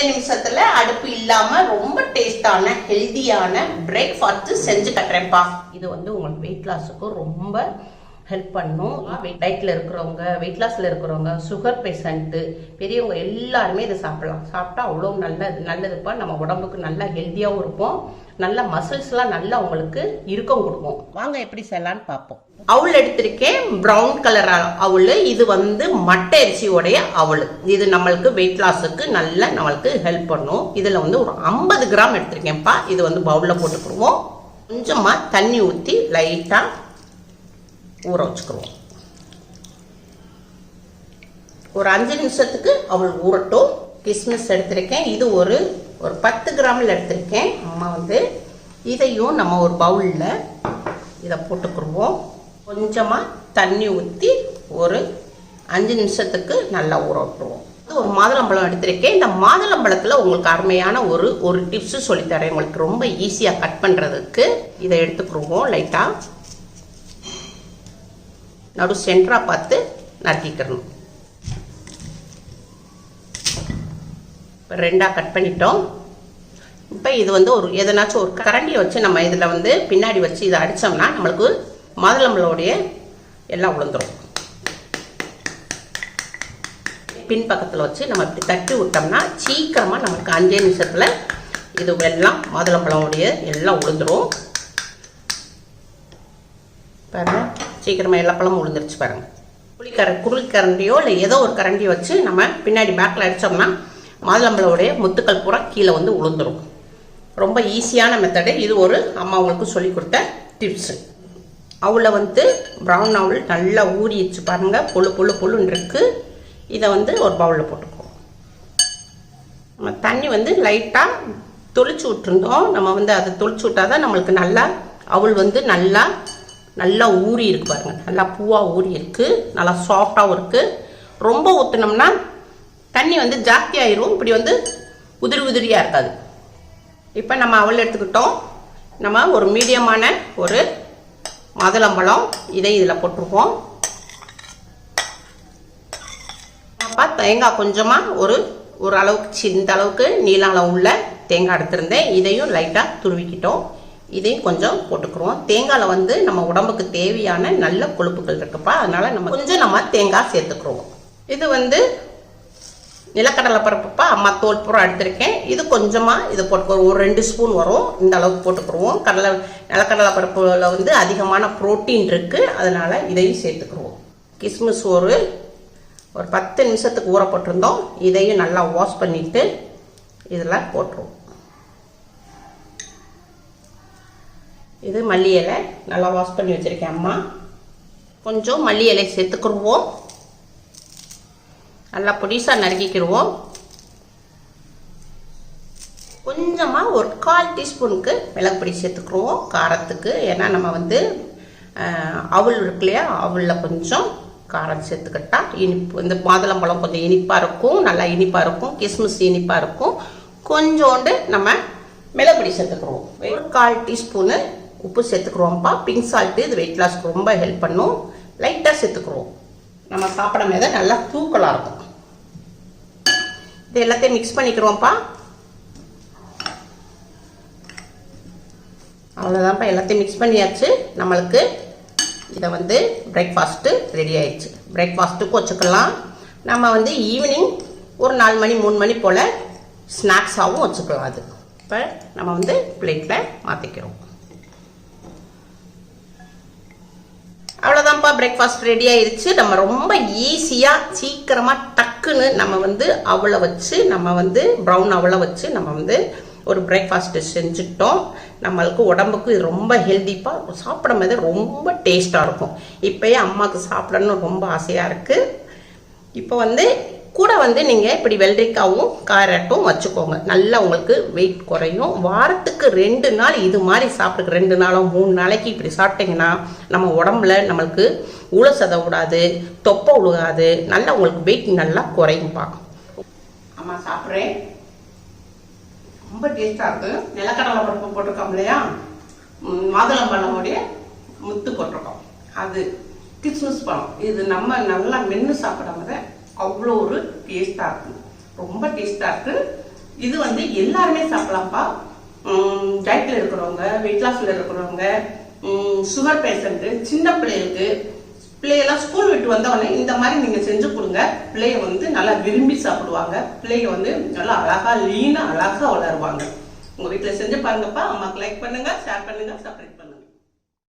நிமிஷத்துல அடுப்பு இல்லாம ரொம்ப டேஸ்டான ஹெல்தியான பிரேக்ஃபாஸ்ட் செஞ்சு கட்டுறேன்ப்பா. இது வந்து உங்களுக்கு வெயிட் லாஸுக்கு ரொம்ப ஹெல்ப் பண்ணும். டயட்ல இருக்கிறவங்க, வெயிட் லாஸ்ல இருக்கிறவங்க, சுகர் பேஷண்ட்டு, பெரியவங்க எல்லாருமே இதை சாப்பிடலாம். சாப்பிட்டா அவ்வளோ நல்லதுப்பா. நம்ம உடம்புக்கு நல்லா ஹெல்த்தியாகவும் இருப்போம். நல்ல மசில்ஸ்லாம் நல்லா உங்களுக்கு இறுக்கம் கொடுக்கும். வாங்க எப்படி செய்யலான்னு பார்ப்போம். அவுள் எடுத்திருக்கேன், ப்ரௌன் கலர் அவுள். இது வந்து மட்டை அரிசியோடைய அவுள். இது நம்மளுக்கு வெயிட் லாஸுக்கு நல்லா நம்மளுக்கு ஹெல்ப் பண்ணும். இதில் வந்து ஒரு 50 கிராம் எடுத்திருக்கேன்ப்பா. இது வந்து பவுலில் போட்டுக்கிடுவோம். கொஞ்சமாக தண்ணி ஊற்றி லைட்டாக ஊற வச்சுக்கிடுவோம். ஒரு 5 நிமிஷத்துக்கு அவள் ஊறட்டும். கிஸ்மிஸ் எடுத்திருக்கேன். இது ஒரு 10 கிராமில் எடுத்திருக்கேன். அம்மா வந்து இதையும் நம்ம ஒரு பவுலில் இதை போட்டுக்கிடுவோம். கொஞ்சமாக தண்ணி ஊற்றி ஒரு 5 நிமிஷத்துக்கு நல்லா ஊற விட்டுருவோம். ஒரு மாதுளம்பழம் எடுத்திருக்கேன். இந்த மாதுளம்பழத்தில் உங்களுக்கு அருமையான ஒரு டிப்ஸு சொல்லித்தரேன். உங்களுக்கு ரொம்ப ஈஸியாக கட் பண்ணுறதுக்கு. இதை எடுத்துக்கிடுவோம். லைட்டாக நடு சென்டராக பார்த்து நறுக்கிக்கிறணும். இப்போ 2ஆக கட் பண்ணிட்டோம். இப்போ இது வந்து எதனாச்சும் ஒரு கரண்டியை வச்சு நம்ம இதில் வந்து பின்னாடி வச்சு இதை அடித்தோம்னா நம்மளுக்கு மாதுளம்பழோடைய எல்லாம் உளுந்துடும். பின்பக்கத்தில் வச்சு நம்ம இப்படி தட்டி விட்டோம்னா சீக்கிரமாக நமக்கு 5 நிமிஷத்தில் இது எல்லாம் மாதுளம்பழோடைய எல்லாம் உளுந்துடும். பாருங்க, சீக்கிரமாக எல்லா பழமும் உளுந்துருச்சு பாருங்க. குருக்கரண்டியோ இல்லை ஏதோ ஒரு கரண்டியை வச்சு நம்ம பின்னாடி பேக்கில் அடித்தோம்னா மாதுளம்பழோடைய முத்துக்கள் பூரா கீழே வந்து உளுந்துடும். ரொம்ப ஈஸியான மெத்தடு. இது ஒரு அம்மா உங்களுக்கு சொல்லி கொடுத்த டிப்ஸு. அவளை வந்து ப்ரௌன் அவள் நல்லா ஊறிச்சு பாருங்க. புல்லுன்னு இருக்கு. இதை வந்து ஒரு பவுலில் போட்டுக்குவோம். நம்ம தண்ணி வந்து லைட்டாக தொளிச்சு விட்டுருந்தோம். நம்ம வந்து அதை தொளிச்சு விட்டாதான் நம்மளுக்கு நல்லா அவள் வந்து நல்லா ஊறி இருக்கு பாருங்க. நல்லா பூவாக ஊறி இருக்கு. நல்லா சாஃப்டாகவும் இருக்கு. ரொம்ப ஊற்றினோம்னா தண்ணி வந்து ஜாஸ்தி ஆயிரும். இப்படி வந்து உதிரியாக இருக்காது. இப்போ நம்ம அவள் எடுத்துக்கிட்டோம். நம்ம ஒரு மீடியமான ஒரு மாதுளம்பழம் இதை இதில் போட்டுருவோம். அப்போ தேங்காய் கொஞ்சமாக ஒரு அளவுக்கு இந்த அளவுக்கு நீள அளவு உள்ள தேங்காய் எடுத்திருந்தேன். இதையும் லைட்டாக துருவிக்கிட்டோம். இதையும் கொஞ்சம் போட்டுக்கிறோம். தேங்காயில் வந்து நம்ம உடம்புக்கு தேவையான நல்ல கொழுப்புகள் இருக்குப்பா. அதனால நம்ம கொஞ்சம் தேங்காய் சேர்த்துக்கிறோம். இது வந்து நிலக்கடலை பருப்புப்பா. அம்மா தோல் பூரா எடுத்திருக்கேன். இது கொஞ்சமாக இதை போட்டுக்கிறோம். ஒரு 2 ஸ்பூன் வரும். இந்த அளவுக்கு போட்டுக்கிறோம். நிலக்கடலை பருப்புல வந்து அதிகமான புரோட்டீன் இருக்குது. அதனால் இதையும் சேர்த்துக்கிறோம். கிஸ்மிஸ் ஒரு 10 நிமிஷத்துக்கு ஊற போட்டிருந்தோம். இதையும் நல்லா வாஷ் பண்ணிவிட்டு இதில் போட்டுருவோம். இது மல்லி இலை நல்லா வாஷ் பண்ணி வச்சுருக்கேன் அம்மா. கொஞ்சம் மல்லி இலை சேர்த்துக்கிடுவோம். நல்லா பொடிசாக நறுக்கிக்கிடுவோம். கொஞ்சமாக ஒரு 1/4 டீஸ்பூனுக்கு மிளகு பொடி சேர்த்துக்கிடுவோம் காரத்துக்கு. ஏன்னா நம்ம வந்து அவல் இருக்கு இல்லையா, அவலில் கொஞ்சம் காரம் சேர்த்துக்கிட்டா இனிப்பு. இந்த மாதுளம்பழம் கொஞ்சம் இனிப்பாக இருக்கும், நல்லா இனிப்பாக இருக்கும். கிஸ்மிஸ் இனிப்பாக இருக்கும். கொஞ்சோண்டு நம்ம மிளகு பொடி சேர்த்துக்கிடுவோம். ஒரு 1/4 டீஸ்பூனு உப்பு சேர்த்துக்கிறோம்ப்பா. பிங்க் சால்ட்டு இது வெயிட் லாஸ்க்கு ரொம்ப ஹெல்ப் பண்ணும். லைட்டாக சேர்த்துக்கிறோம். நம்ம சாப்பிடும் போது நல்லா தூக்கலாக இருக்கும். இது எல்லாத்தையும் மிக்ஸ் பண்ணிக்கிறோம்ப்பா. அவ்வளோதான்ப்பா, எல்லாத்தையும் மிக்ஸ் பண்ணியாச்சு. நம்மளுக்கு இதை வந்து பிரேக்ஃபாஸ்ட்டு ரெடி ஆயிடுச்சு. பிரேக்ஃபாஸ்ட்டுக்கும் வச்சுக்கலாம். நம்ம வந்து ஈவினிங் ஒரு 4 மணி 3 மணி போல் ஸ்நாக்ஸாகவும் வச்சுக்கலாம். அது இப்போ நம்ம வந்து பிளேட்டில் மாற்றிக்கிறோம். அவ்வளோதான்ப்பா, பிரேக்ஃபாஸ்ட் ரெடி ஆயிடுச்சு. நம்ம ரொம்ப ஈஸியாக சீக்கிரமாக டக்குன்னு நம்ம வந்து அவளை வச்சு நம்ம வந்து ப்ரௌன் அவளை வச்சு நம்ம வந்து ஒரு பிரேக்ஃபாஸ்ட்டு செஞ்சுட்டோம். நம்மளுக்கு உடம்புக்கு இது ரொம்ப ஹெல்த்திப்பாக சாப்பிடும் போது ரொம்ப டேஸ்ட்டாக இருக்கும். இப்போயே அம்மாவுக்கு சாப்பிடணும்னு ரொம்ப ஆசையாக இருக்குது. இப்போ வந்து கூட வந்து நீங்கள் இப்படி வெள்ளரிக்காவும் கேரட்டும் வச்சுக்கோங்க. நல்லா உங்களுக்கு வெயிட் குறையும். வாரத்துக்கு 2 நாள் இது மாதிரி சாப்பிட்டுக்கு 2 நாளோ 3 நாளைக்கு இப்படி சாப்பிட்டீங்கன்னா நம்ம உடம்புல நம்மளுக்கு உளசத விடாது, தொப்பை விழுகாது. நல்லா உங்களுக்கு வெயிட் நல்லா குறையும்பா. அம்மா சாப்பிட்றேன். ரொம்ப டேஸ்டாக இருக்குது. நிலக்கடலை பருப்பு போட்டிருக்கோம் இல்லையா, மாதுளம்பழமுடைய முத்து போட்டிருக்கோம். அது கிஸ்மிஸ் பழம். இது நம்ம நல்லா மென்று சாப்பிடும் போது அவ்வளோ ஒரு டேஸ்டாக இருக்குது. ரொம்ப டேஸ்டாக இருக்குது. இது வந்து எல்லாருமே சாப்பிடலாம்ப்பா. டயட்ல இருக்கிறவங்க, வெயிட் லாஸ்ல இருக்கிறவங்க, சுகர் பேஷண்ட், சின்ன பிள்ளைகளுக்கு, பிள்ளையெல்லாம் ஸ்கூல் விட்டு வந்தவொடனே இந்த மாதிரி நீங்க செஞ்சு கொடுங்க. பிள்ளைய வந்து நல்லா விரும்பி சாப்பிடுவாங்க. பிள்ளைங்க வந்து நல்லா அழகா லீனா அழகா வளருவாங்க. உங்க வீட்டுல செஞ்சு பாருங்கப்பா. அம்மாக்கு லைக் பண்ணுங்க, ஷேர் பண்ணுங்க, சப்ஸ்கிரைப் பண்ணுங்க.